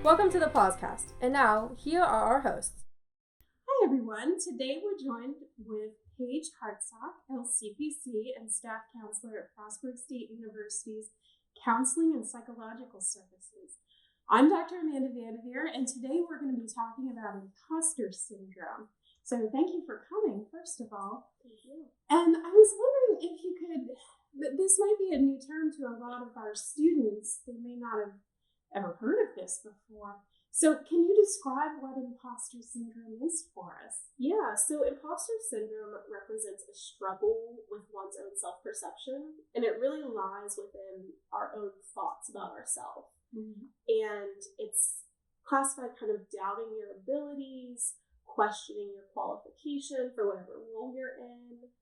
Welcome to the PAWSCAST, and now here are our hosts. Hi everyone, today we're joined with Paige Hartsock, LCPC and staff counselor at Frostburg State University's Counseling and Psychological Services. I'm Dr. Amanda Vanderveer, and today we're going to be talking about imposter syndrome. So thank you for coming, first of all. Thank you. And I was wondering if you could, this might be a new term to a lot of our students. They may not have ever heard of this before. So can you describe what imposter syndrome is for us? Yeah, so imposter syndrome represents a struggle with one's own self-perception, and it really lies within our own thoughts about ourselves. Mm-hmm. And it's classified kind of doubting your abilities, questioning your qualification for whatever role you're in,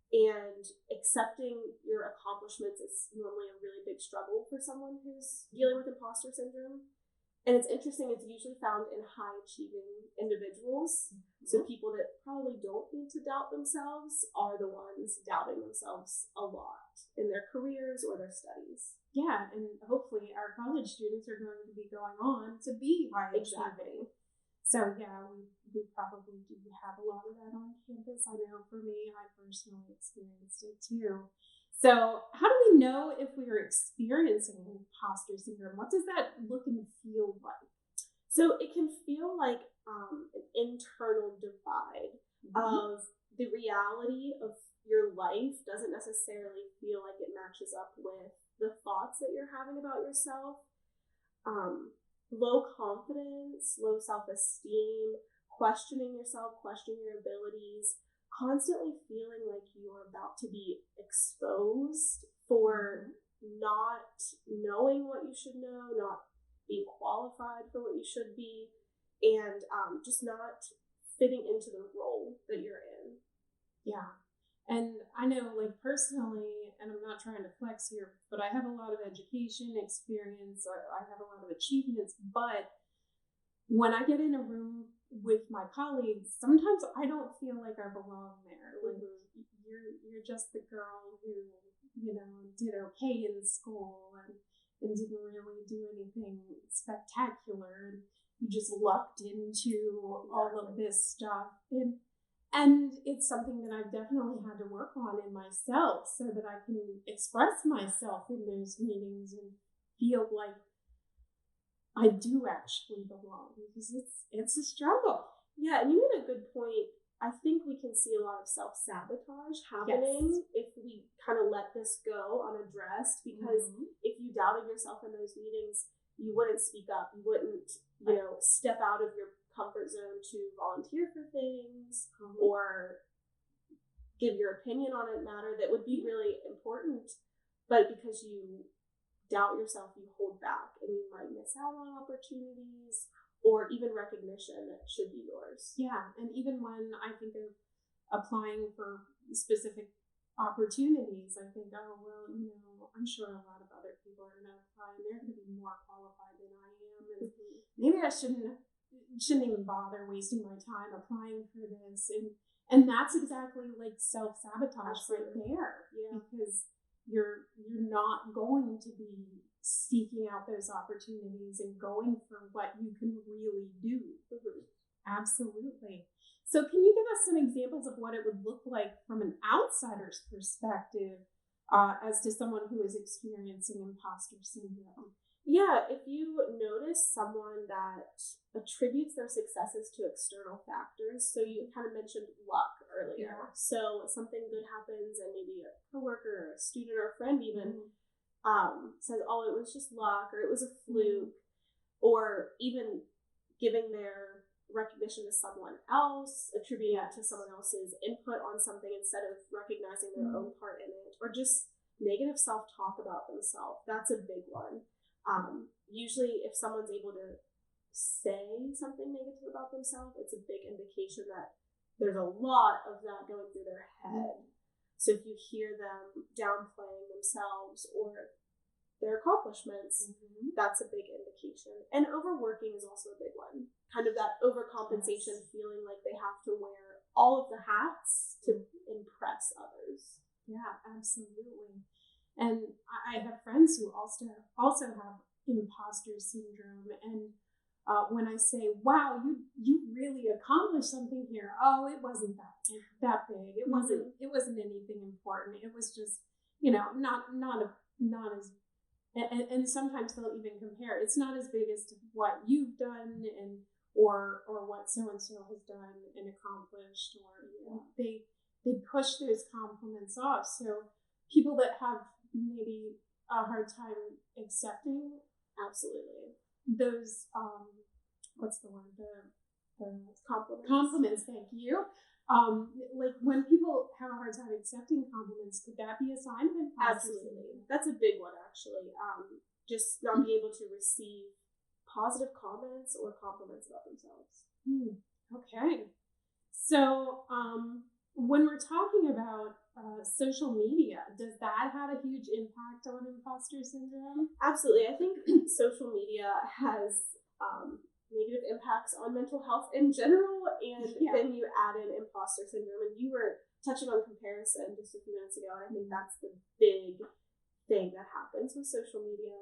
and accepting your accomplishments is normally a really big struggle for someone who's dealing with imposter syndrome. And it's interesting, it's usually found in high-achieving individuals. Mm-hmm. So people that probably don't need to doubt themselves are the ones doubting themselves a lot in their careers or their studies. Yeah, and hopefully our college students are going to be going on to be high-achieving. Exactly. So yeah, we probably do have a lot of that on campus. I know for me, I personally experienced it too. So how do we know if we are experiencing imposter syndrome? What does that look and feel like? So it can feel like an internal divide of the reality of your life doesn't necessarily feel like it matches up with the thoughts that you're having about yourself. Low confidence, low self-esteem, questioning yourself, questioning your abilities, constantly feeling like you're about to be exposed for not knowing what you should know, not being qualified for what you should be, and just not fitting into the role that you're in. Yeah. And I know, like, personally, and I'm not trying to flex here, but I have a lot of education experience. I have a lot of achievements, but when I get in a room with my colleagues, sometimes I don't feel like I belong there. Like, you're just the girl who, did okay in school and didn't really do anything spectacular. And you just lucked into all of this stuff. And it's something that I've definitely had to work on in myself so that I can express myself in those meetings and feel like I do actually belong, because it's a struggle. Yeah, and you made a good point. I think we can see a lot of self-sabotage happening if we kind of let this go unaddressed, because if you doubted yourself in those meetings, you wouldn't speak up. You wouldn't, step out of your comfort zone to volunteer for things or give your opinion on a matter that would be really important. But because you doubt yourself, you hold back and you might miss out on opportunities or even recognition that should be yours. Yeah, and even when I think of applying for specific opportunities, I think, I'm sure a lot of other people are going to apply and they're going to be more qualified than I am. And maybe I shouldn't even bother wasting my time applying for this. And that's exactly like self-sabotage right there. Yeah. Because you're not going to be seeking out those opportunities and going for what you can really do. Absolutely. So can you give us some examples of what it would look like from an outsider's perspective as to someone who is experiencing imposter syndrome? Yeah, if you notice someone that attributes their successes to external factors, so you kind of mentioned luck earlier. Yeah. So something good happens and maybe a coworker or a student or a friend even says, oh, it was just luck, or it was a fluke, or even giving their recognition to someone else, attributing it to someone else's input on something instead of recognizing their own part in it, or just negative self-talk about themselves. That's a big one. Usually if someone's able to say something negative about themselves, it's a big indication that there's a lot of that going through their head. So if you hear them downplaying themselves or their accomplishments, that's a big indication. And overworking is also a big one. Kind of that overcompensation, feeling like they have to wear all of the hats to impress others. Yeah, absolutely. And I have friends who also have imposter syndrome, and when I say, wow, you really accomplished something here. Oh, it wasn't that big. It wasn't anything important. It was just, not as, and sometimes they'll even compare. It's not as big as what you've done or what so-and-so has done and accomplished, or, they push those compliments off. So people that have maybe a hard time accepting, absolutely, those, what's the word? The compliments. Thank you. Like when people have a hard time accepting compliments, could that be a sign of imposter syndrome? Absolutely. That's a big one, actually. Just not being able to receive positive comments or compliments about themselves. Okay. So, when we're talking about social media, does that have a huge impact on imposter syndrome? Absolutely. I think social media has negative impacts on mental health in general, and then you add in imposter syndrome, and you were touching on comparison just a few minutes ago, and I think that's the big thing that happens with social media.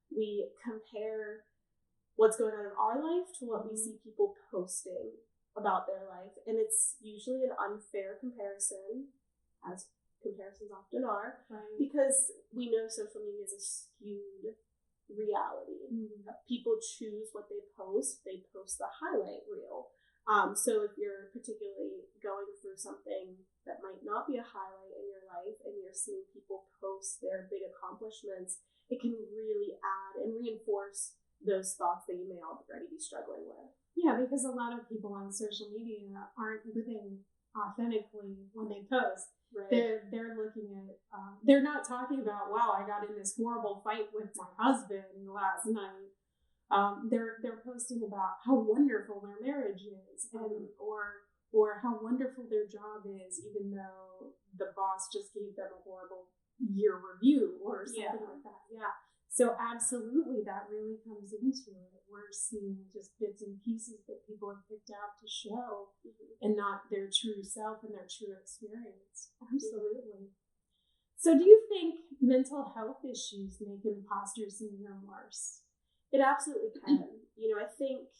We compare what's going on in our life to what we see people posting about their life, and it's usually an unfair comparison, as comparisons often are, right, because we know social media is a skewed reality. People choose what they post the highlight reel. So if you're particularly going through something that might not be a highlight in your life and you're seeing people post their big accomplishments, it can really add and reinforce those thoughts that you may already be struggling with. Yeah, because a lot of people on social media aren't living authentically when they post. Right. They're looking at, they're not talking about, wow, I got in this horrible fight with my husband last night. They're posting about how wonderful their marriage is, and or how wonderful their job is, even though the boss just gave them a horrible year review or something like that. Yeah. So absolutely, that really comes into it. We're seeing just bits and pieces that people have picked out to show, and not their true self and their true experience. Absolutely. So do you think mental health issues make imposter syndrome worse? It absolutely can. I think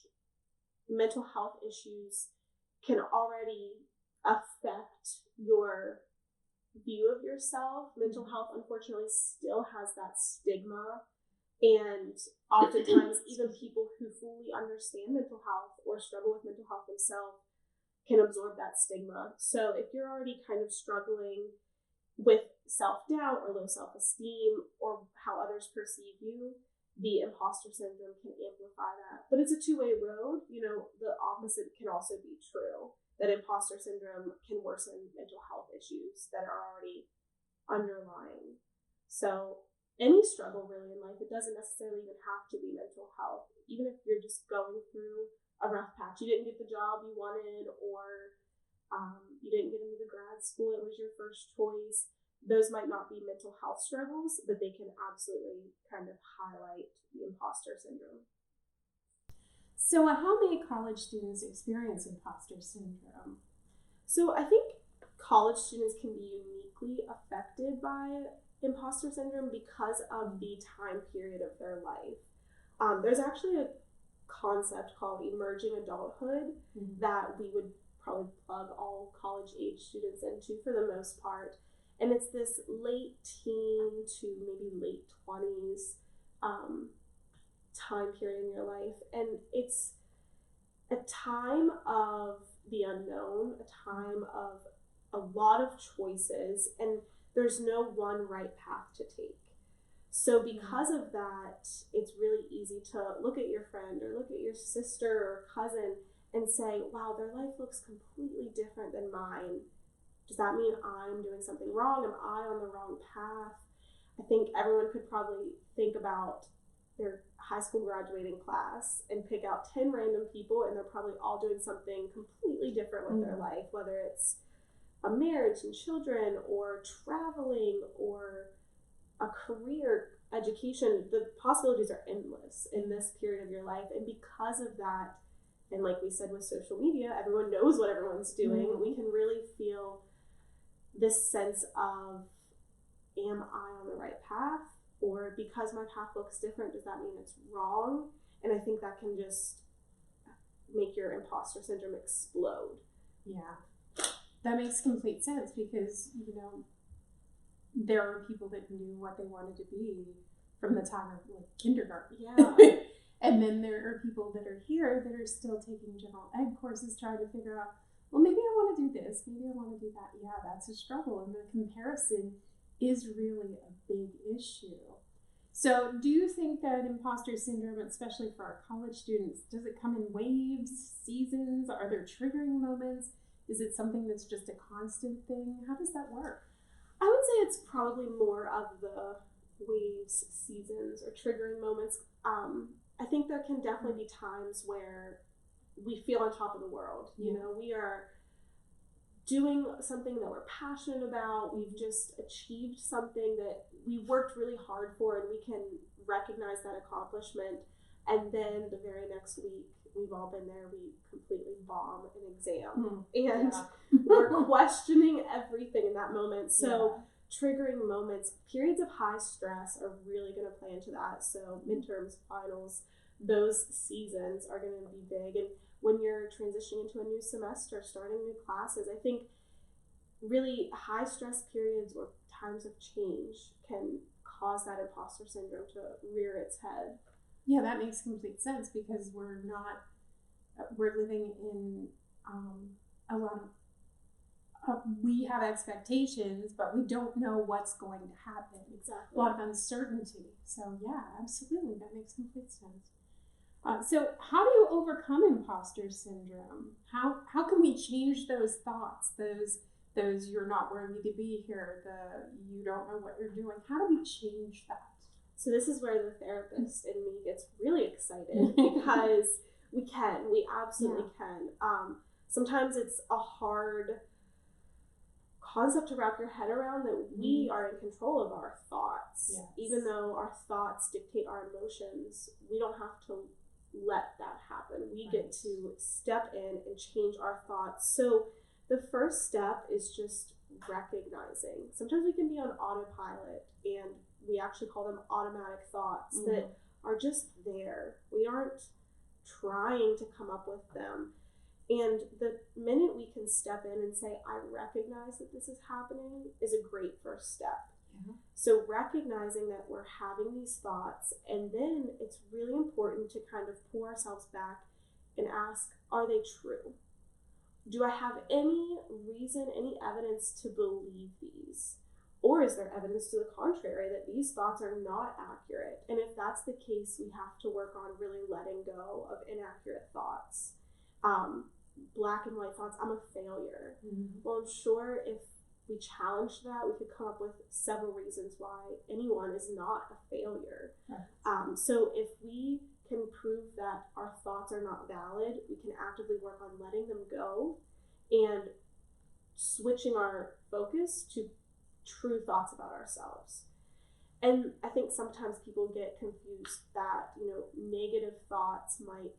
mental health issues can already affect your view of yourself. Mental health, unfortunately, still has that stigma, and oftentimes even people who fully understand mental health or struggle with mental health themselves can absorb that stigma. So if you're already kind of struggling with self-doubt or low self-esteem or how others perceive you, the imposter syndrome can amplify that. But it's a two-way road. The opposite can also be true, that imposter syndrome can worsen mental health issues that are already underlying. So any struggle really in life, it doesn't necessarily even have to be mental health. Even if you're just going through a rough patch, you didn't get the job you wanted, or you didn't get into the grad school it was your first choice, those might not be mental health struggles, but they can absolutely kind of highlight the imposter syndrome. So how may college students experience imposter syndrome? So I think college students can be uniquely affected by imposter syndrome because of the time period of their life. There's actually a concept called emerging adulthood that we would probably plug all college age students into for the most part. And it's this late teen to maybe late 20s time period in your life. And it's a time of the unknown, a time of a lot of choices, and there's no one right path to take. So because of that, it's really easy to look at your friend or look at your sister or cousin and say, wow, their life looks completely different than mine. Does that mean I'm doing something wrong? Am I on the wrong path? I think everyone could probably think about their high school graduating class and pick out 10 random people, and they're probably all doing something completely different with their life, whether it's a marriage and children or traveling or a career, education. The possibilities are endless in this period of your life. And because of that, and like we said with social media, everyone knows what everyone's doing. We can really feel this sense of, am I on the right path? Or because my path looks different, does that mean it's wrong? And I think that can just make your imposter syndrome explode. Yeah, that makes complete sense because, you know, there are people that knew what they wanted to be from the time of like kindergarten. Yeah. And then there are people that are here that are still taking general ed courses trying to figure out, well, maybe I want to do this, maybe I want to do that. Yeah, that's a struggle. And the comparison is really a big issue. So do you think that imposter syndrome, especially for our college students, does it come in waves, seasons? Are there triggering moments? Is it something that's just a constant thing? How does that work? I would say it's probably more of the waves, seasons, or triggering moments. I think there can definitely be times where we feel on top of the world. You know, we are doing something that we're passionate about. We've just achieved something that we worked really hard for, and we can recognize that accomplishment. And then the very next week, we've all been there, we completely bomb an exam. And we're questioning everything in that moment. So triggering moments, periods of high stress are really going to play into that. So midterms, finals, those seasons are going to be big. And when you're transitioning into a new semester, starting new classes, I think really high stress periods or times of change can cause that imposter syndrome to rear its head. Yeah, that makes complete sense because we're living in a lot of, we have expectations, but we don't know what's going to happen. Exactly. A lot of uncertainty. So yeah, absolutely, that makes complete sense. So how do you overcome imposter syndrome? How can we change those thoughts, those you're not worthy to be here, the you don't know what you're doing? How do we change that? So this is where the therapist in me gets really excited because we absolutely can. Sometimes it's a hard concept to wrap your head around that we are in control of our thoughts. Yes. Even though our thoughts dictate our emotions, we don't have to let that happen. We get to step in and change our thoughts. So the first step is just recognizing. Sometimes we can be on autopilot, and we actually call them automatic thoughts that are just there. We aren't trying to come up with them. And the minute we can step in and say, I recognize that this is happening, is a great first step. Yeah. So recognizing that we're having these thoughts, and then it's really important to kind of pull ourselves back and ask, are they true? Do I have any reason, any evidence to believe these? Or is there evidence to the contrary that these thoughts are not accurate? And if that's the case, we have to work on really letting go of inaccurate thoughts. Black and white thoughts, I'm a failure. Well, I'm sure if we challenge that, we could come up with several reasons why anyone is not a failure. Right. So if we can prove that our thoughts are not valid, we can actively work on letting them go and switching our focus to true thoughts about ourselves. And I think sometimes people get confused that, you know, negative thoughts might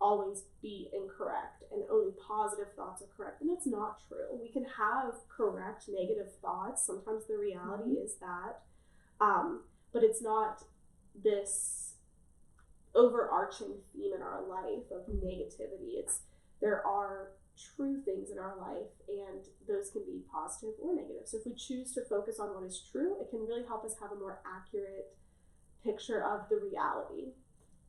always be incorrect and only positive thoughts are correct, and that's not true. We can have correct negative thoughts. Sometimes the reality is that, but it's not this overarching theme in our life of negativity. There are true things in our life, and those can be positive or negative. So if we choose to focus on what is true, it can really help us have a more accurate picture of the reality.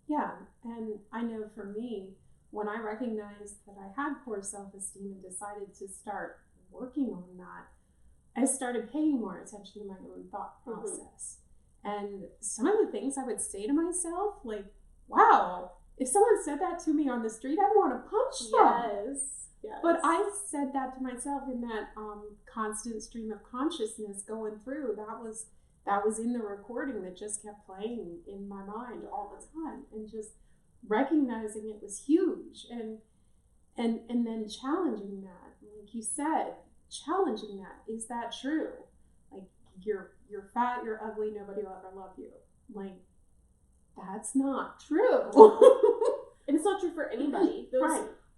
Yeah, and I know for me, when I recognized that I had poor self-esteem and decided to start working on that, I started paying more attention to my own thought process. And some of the things I would say to myself, like, wow, if someone said that to me on the street, I'd want to punch them. Yes. But I said that to myself in that constant stream of consciousness going through. That was in the recording that just kept playing in my mind all the time, and just recognizing it was huge, and then challenging that, like you said, challenging that. Is that true? Like, you're fat, you're ugly, nobody will ever love you. Like, that's not true. And it's not true for anybody.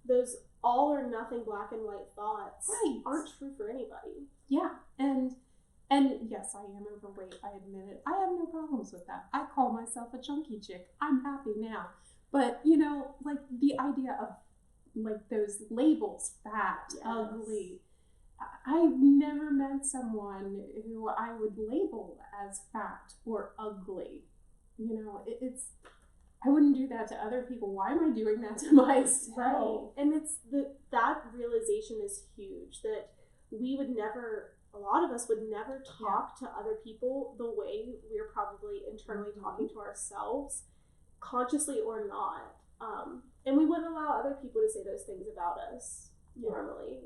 Those all or nothing black and white thoughts aren't true for anybody. Yeah, and yes, I am overweight, I admit it. I have no problems with that. I call myself a chunky chick. I'm happy now. But, like the idea of like those labels, fat, ugly. I've never met someone who I would label as fat or ugly. It's I wouldn't do that to other people. Why am I doing that to myself? Right. And it's that realization is huge, that a lot of us would never talk to other people the way we're probably internally talking to ourselves, consciously or not. And we wouldn't allow other people to say those things about us normally.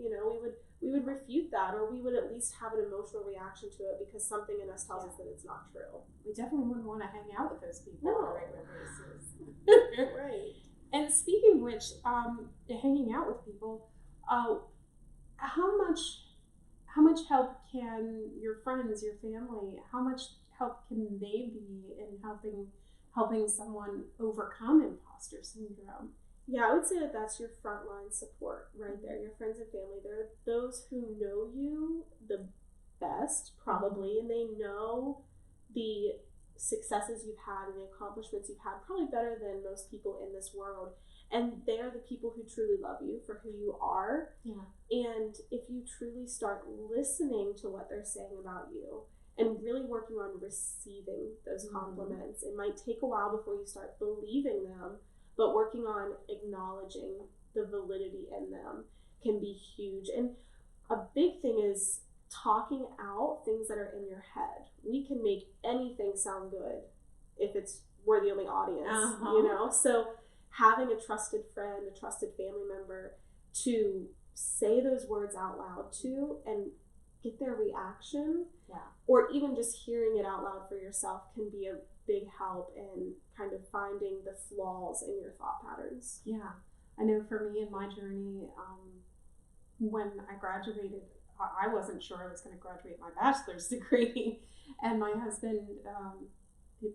We would refute that, or we would at least have an emotional reaction to it because something in us tells us that it's not true. We definitely wouldn't want to hang out with those people on a regular basis. Right. And speaking of which, hanging out with people, how much help can your friends, your family, how much help can they be in helping someone overcome imposter syndrome? Yeah, I would say that that's your frontline support right there. Your friends and family, they're those who know you the best, probably, and they know the successes you've had and the accomplishments you've had probably better than most people in this world. And they're the people who truly love you for who you are. Yeah. And if you truly start listening to what they're saying about you and really working on receiving those compliments, it might take a while before you start believing them, but working on acknowledging the validity in them can be huge. And a big thing is talking out things that are in your head. We can make anything sound good if we're the only audience, So having a trusted friend, a trusted family member to say those words out loud to and get their reaction, or even just hearing it out loud for yourself can be a big help in kind of finding the flaws in your thought patterns. Yeah, I know for me in my journey, when I graduated, I wasn't sure I was going to graduate my bachelor's degree, and my husband, we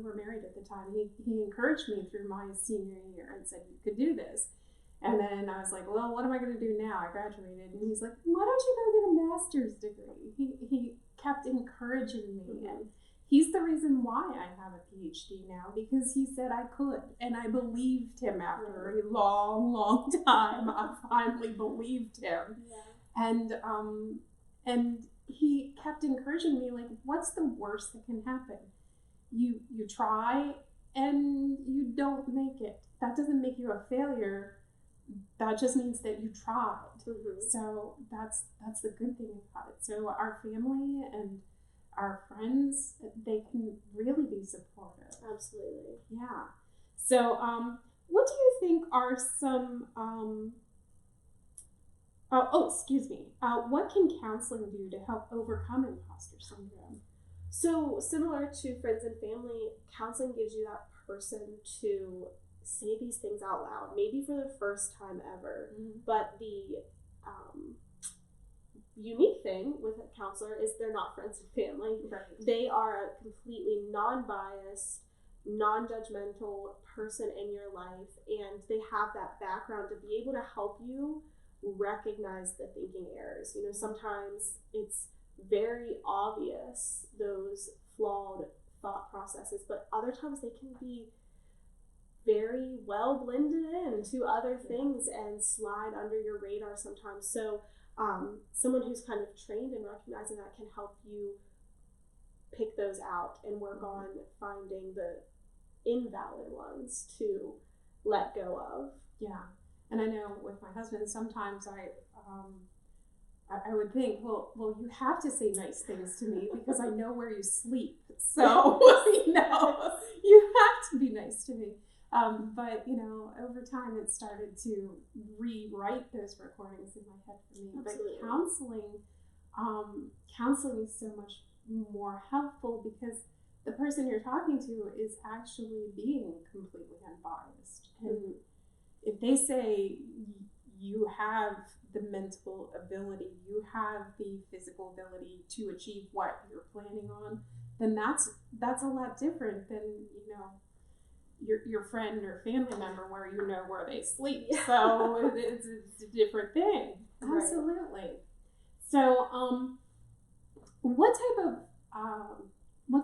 were married at the time. He encouraged me through my senior year and said, you could do this. And then I was like, well, what am I going to do now? I graduated. And he's like, why don't you go get a master's degree? He kept encouraging me. And he's the reason why I have a PhD now, because he said I could. And I believed him after a long, long time. I finally believed him. Yeah. And he kept encouraging me, like, what's the worst that can happen? You try and you don't make it. That doesn't make you a failure. That just means that you tried. So that's the good thing about it. So our family and our friends, they can really be supportive. Absolutely. Yeah. So what do you think are some what can counseling do to help overcome imposter syndrome? So similar to friends and family, counseling gives you that person to say these things out loud, maybe for the first time ever. But the unique thing with a counselor is they're not friends and family. Right. They are a completely non-biased, non-judgmental person in your life, and they have that background to be able to help you recognize the thinking errors. Sometimes it's very obvious, those flawed thought processes, but other times they can be very well blended into other things and slide under your radar sometimes. So someone who's kind of trained in recognizing that can help you pick those out and work on finding the invalid ones to let go of. Yeah. And I know with my husband, sometimes I would think, well, you have to say nice things to me because I know where you sleep. So, you have to be nice to me. But, over time it started to rewrite those recordings in my head for me. Absolutely. But counseling is so much more helpful because the person you're talking to is actually being completely unbiased. And if they say you have the mental ability, you have the physical ability to achieve what you're planning on, then that's a lot different than, your friend or family member where you know where they sleep. So it's a different thing. Right. Absolutely. So what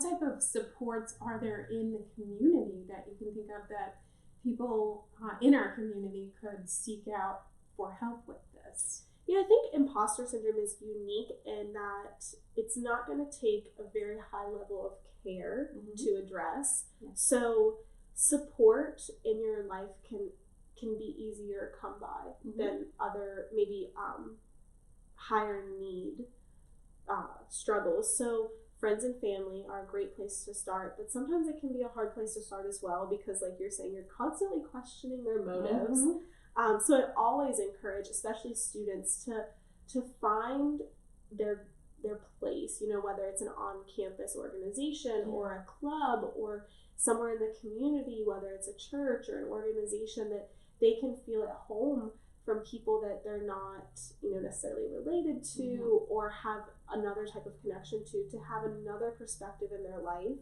type of supports are there in the community that you can think of that people in our community could seek out for help with this? Yeah, I think imposter syndrome is unique in that it's not going to take a very high level of care to address. Yes. So support in your life can be easier to come by than other maybe higher need struggles. So friends and family are a great place to start, but sometimes it can be a hard place to start as well, because like you're saying, you're constantly questioning their motives. So I always encourage, especially students, to find their place, you know, whether it's an on-campus organization or a club or somewhere in the community, whether it's a church or an organization that they can feel at home from people that they're not, you know, necessarily related to or have another type of connection to have another perspective in their life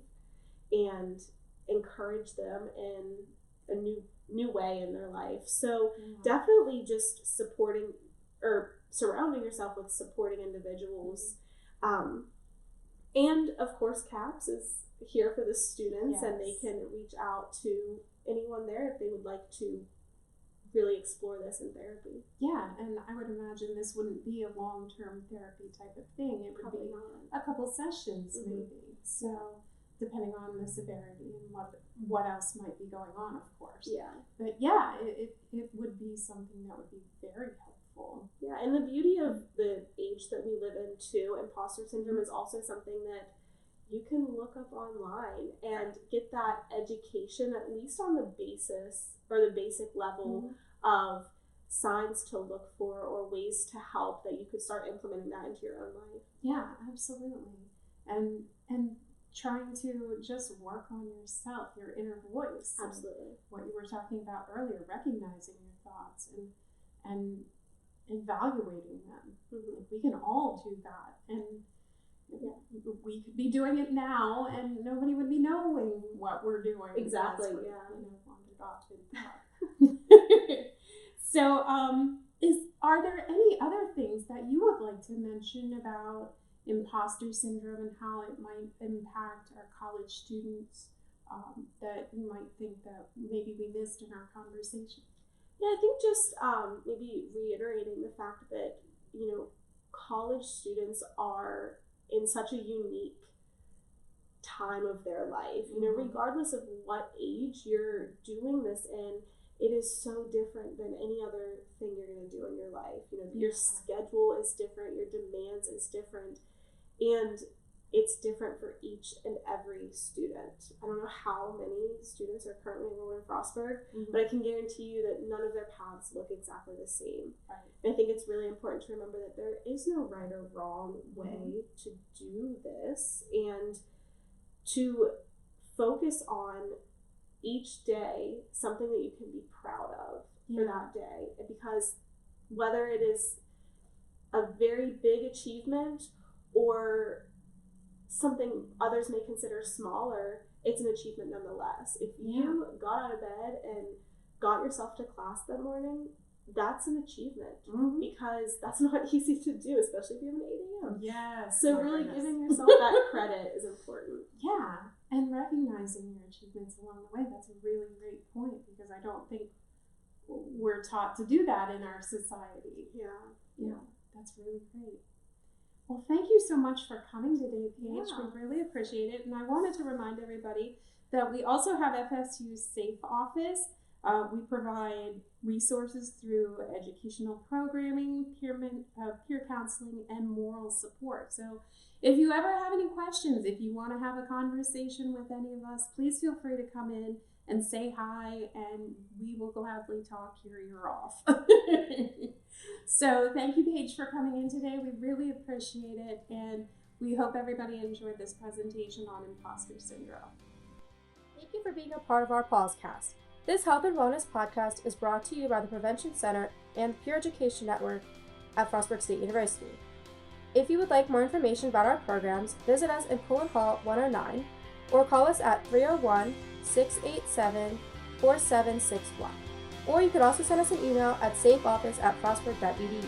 and encourage them in a new way in their life. So definitely just supporting or surrounding yourself with supporting individuals. And of course, CAPS is here for the students, and they can reach out to anyone there if they would like to really explore this in therapy. Yeah, and I would imagine this wouldn't be a long-term therapy type of thing. It would Probably be not. a couple sessions maybe. So depending on the severity and what else might be going on, of course. Yeah. But yeah, it would be something that would be very helpful. Yeah, and the beauty of the age that we live in too, imposter syndrome is also something that you can look up online and get that education, at least on the basis or the basic level of signs to look for or ways to help that you could start implementing that into your own life. Yeah, absolutely. And trying to just work on yourself, your inner voice. Absolutely. What you were talking about earlier, recognizing your thoughts and evaluating them. We can all do that. And we could be doing it now and nobody would be knowing what we're doing. Exactly, You yeah. know, wandered off in thought. So, are there any other things that you would like to mention about imposter syndrome and how it might impact our college students that you might think that maybe we missed in our conversation? Yeah, I think just maybe reiterating the fact that, you know, college students are in such a unique time of their life. You know, regardless of what age you're doing this in, it is so different than any other thing you're going to do in your life. You know, your schedule is different, your demands is different, and it's different for each and every student. I don't know how many students are currently enrolled in Frostburg, but I can guarantee you that none of their paths look exactly the same. Right. And I think it's really important to remember that there is no right or wrong way to do this, and to focus on each day something that you can be proud of for that day. Because whether it is a very big achievement or something others may consider smaller, it's an achievement nonetheless. If you got out of bed and got yourself to class that morning, that's an achievement, because that's not easy to do, especially if you have an 8 a.m. Yes. So really giving yourself that credit is important. Yeah, and recognizing your achievements along the way. That's a really great point, because I don't think we're taught to do that in our society. Yeah, that's really great. Well, thank you so much for coming today, Paige. We really appreciate it. And I wanted to remind everybody that we also have FSU's Safe Office. We provide resources through educational programming, peer counseling, and moral support. So if you ever have any questions, if you want to have a conversation with any of us, please feel free to come in and say hi, and we will gladly talk your ear off. So thank you, Paige, for coming in today. We really appreciate it, and we hope everybody enjoyed this presentation on imposter syndrome. Thank you for being a part of our PAWSCAST. This Health and Wellness podcast is brought to you by the Prevention Center and the Peer Education Network at Frostburg State University. If you would like more information about our programs, visit us in Pullen Hall 109 or call us at 301-687-4761. Or you could also send us an email at safeoffice@frostburg.edu.